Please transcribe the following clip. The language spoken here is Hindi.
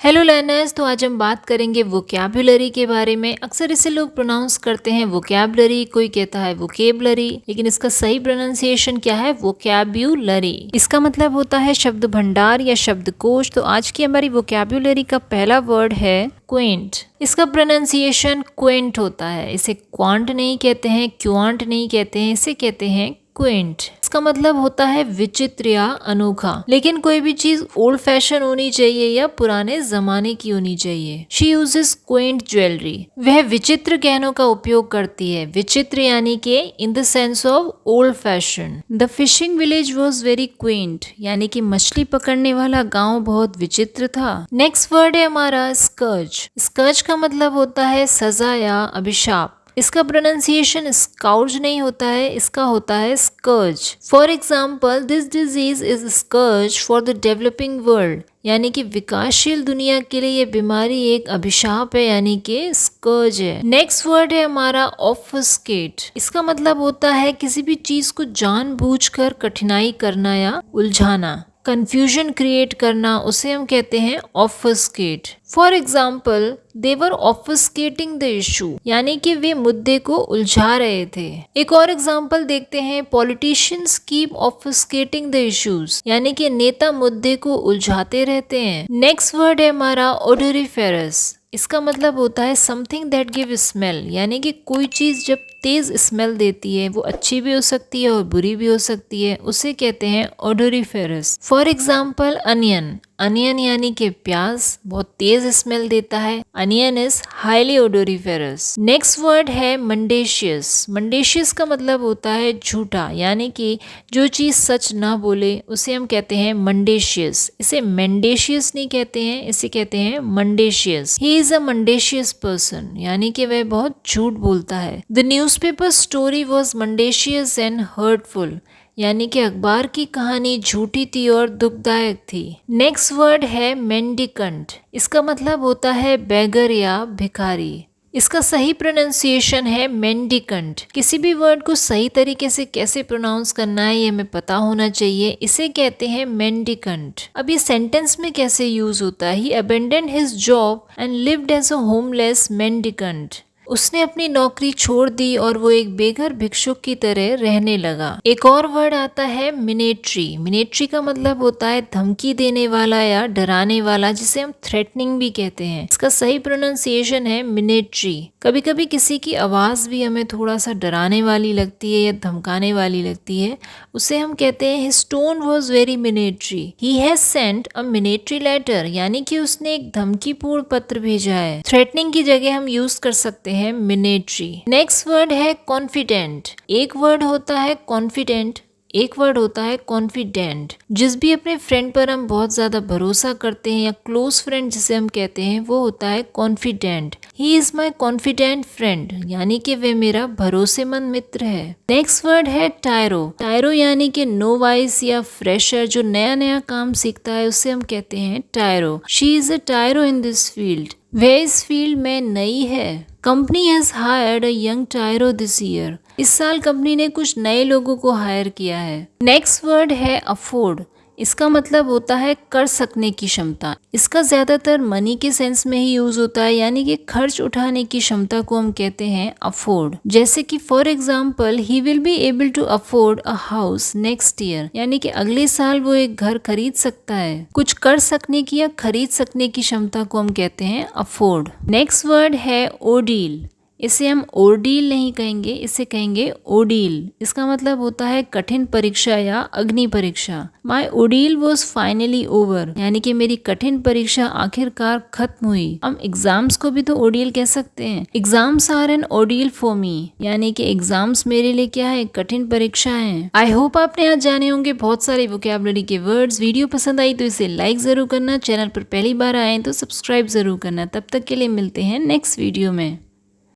हेलो लर्नर्स, तो आज हम बात करेंगे वोकैब्युलरी के बारे में। अक्सर इसे लोग प्रोनाउंस करते हैं वोकैब्युलरी, कोई कहता है वोकेबलरी, लेकिन इसका सही प्रोनाउंसिएशन क्या है? वोकैब्युलरी। इसका मतलब होता है शब्द भंडार या शब्दकोश। तो आज की हमारी वोकैब्युलरी का पहला वर्ड है क्वेंट। इसका प्रोनाउंसिएशन क्वेंट होता है। इसे क्वांट नहीं कहते हैं, क्वांट नहीं कहते हैं, इसे कहते हैं क्वेंट। इसका मतलब होता है विचित्र या अनोखा। लेकिन कोई भी चीज ओल्ड फैशन होनी चाहिए या पुराने जमाने की होनी चाहिए। She uses Quint jewellery. वह विचित्र गहनों का उपयोग करती है। विचित्र यानी कि in the sense of old fashion. The fishing village was very Quint, यानी कि मछली पकड़ने वाला गांव बहुत विचित्र था। नेक्स्ट वर्ड है हमारा स्कर्ज। स्कर्ज का मतलब होता है सजा या अभिशाप। इसका प्रोनाउंसिएशन स्काउर्ज नहीं होता है, इसका होता है scourge. For example, this disease is scourge for the developing world, यानी कि विकासशील दुनिया के लिए ये बीमारी एक अभिशाप है, यानी कि स्कर्ज है। नेक्स्ट वर्ड है हमारा ऑब्फस्केट। इसका मतलब होता है किसी भी चीज को जानबूझकर कठिनाई करना या उलझाना, कंफ्यूजन क्रिएट करना, उसे हम कहते हैं obfuscate. For example, they were obfuscating the issue, यानी कि वे मुद्दे को उलझा रहे थे। एक और एग्जाम्पल देखते हैं, पॉलिटिशियंस कीप ऑब्फस्केटिंग द इश्यूज, यानी कि नेता मुद्दे को उलझाते रहते हैं। नेक्स्ट वर्ड है हमारा ओडोरिफेरस। इसका मतलब होता है समथिंग दैट गिव स्मेल, यानी कि कोई चीज जब तेज स्मेल देती है, वो अच्छी भी हो सकती है और बुरी भी हो सकती है, उसे कहते हैं odoriferous. For example, onion. Onion यानी कि प्याज बहुत तेज स्मेल देता है। Onion is highly odoriferous. Next word है मंडेशियस। मंडेशियस का मतलब होता है झूठा, यानी कि जो चीज सच ना बोले उसे हम कहते हैं मंडेशियस। इसे मेंडेशियस नहीं कहते हैं, इसे कहते हैं मंडेशियस। ही इज अ मंडेशियस पर्सन, यानी कि वह बहुत झूठ बोलता है। The newspaper story was mendacious and hurtful, यानी कि अखबार की कहानी झूठी थी और दुखदायक थी। नेक्स्ट वर्ड है मेंडिकंट। इसका मतलब होता है बेगर या भिखारी। इसका सही प्रोनाउंसिएशन है मेंडिकंट। किसी भी वर्ड को सही तरीके से कैसे प्रोनाउंस करना है ये हमें पता होना चाहिए। इसे कहते हैं मेंडिकंट। अब ये सेंटेंस में कैसे यूज होता है? He abandoned his job and lived as a homeless mendicant. उसने अपनी नौकरी छोड़ दी और वो एक बेघर भिक्षुक की तरह रहने लगा। एक और वर्ड आता है मिनेट्री। मिनेट्री का मतलब होता है धमकी देने वाला या डराने वाला, जिसे हम थ्रेटनिंग भी कहते हैं। इसका सही प्रोनाउंसिएशन है मिनेट्री। कभी कभी किसी की आवाज भी हमें थोड़ा सा डराने वाली लगती है या धमकाने वाली लगती है, उसे हम कहते हैं his tone was very minatory. He has sent a minatory letter, यानी कि उसने एक धमकीपूर्ण पत्र भेजा है। थ्रेटनिंग की जगह हम यूज कर सकते हैं मिनेट्री। नेक्स्ट वर्ड है कॉन्फिडेंट। एक वर्ड होता है कॉन्फिडेंट, एक वर्ड होता है कॉन्फिडेंट। जिस भी अपने फ्रेंड पर हम बहुत ज्यादा भरोसा करते हैं या क्लोज फ्रेंड जिसे हम कहते हैं, वो होता है confident. He is my confident friend, यानी कि वे मेरा भरोसेमंद मित्र है। नेक्स्ट वर्ड है टायरो। टायरो यानी कि नोवाइस या फ्रेशर, जो नया नया काम सीखता है, उसे हम कहते हैं tyro. She is a tyro in this field, वह इस फील्ड में नई है। Company has hired a young tyro this year, इस साल कंपनी ने कुछ नए लोगों को हायर किया है। नेक्स्ट वर्ड है अफोर्ड। इसका मतलब होता है कर सकने की क्षमता। इसका ज्यादातर मनी के सेंस में ही यूज होता है, यानी कि खर्च उठाने की क्षमता को हम कहते हैं अफोर्ड। जैसे कि for example, he will be able to afford a house next year, यानी कि अगले साल वो एक घर खरीद सकता है। कुछ कर सकने की या खरीद सकने की क्षमता को हम कहते हैं अफोर्ड। नेक्स्ट वर्ड है ओडील। इसे हम ओर्डील नहीं कहेंगे, इसे कहेंगे ओडील। इसका मतलब होता है कठिन परीक्षा या अग्नि परीक्षा। माई ओडील वॉज फाइनली ओवर, यानी कि मेरी कठिन परीक्षा आखिरकार खत्म हुई। हम एग्जाम्स को भी तो ओडील कह सकते हैं। Exams are an ordeal for me, यानी कि एग्जाम्स मेरे लिए क्या है? कठिन परीक्षा है। आई होप आपने आज जाने होंगे बहुत सारे वोकैबुलरी के वर्ड्स। वीडियो पसंद आई तो इसे लाइक जरूर करना, चैनल पर पहली बार आए तो सब्सक्राइब जरूर करना। तब तक के लिए मिलते हैं नेक्स्ट वीडियो में।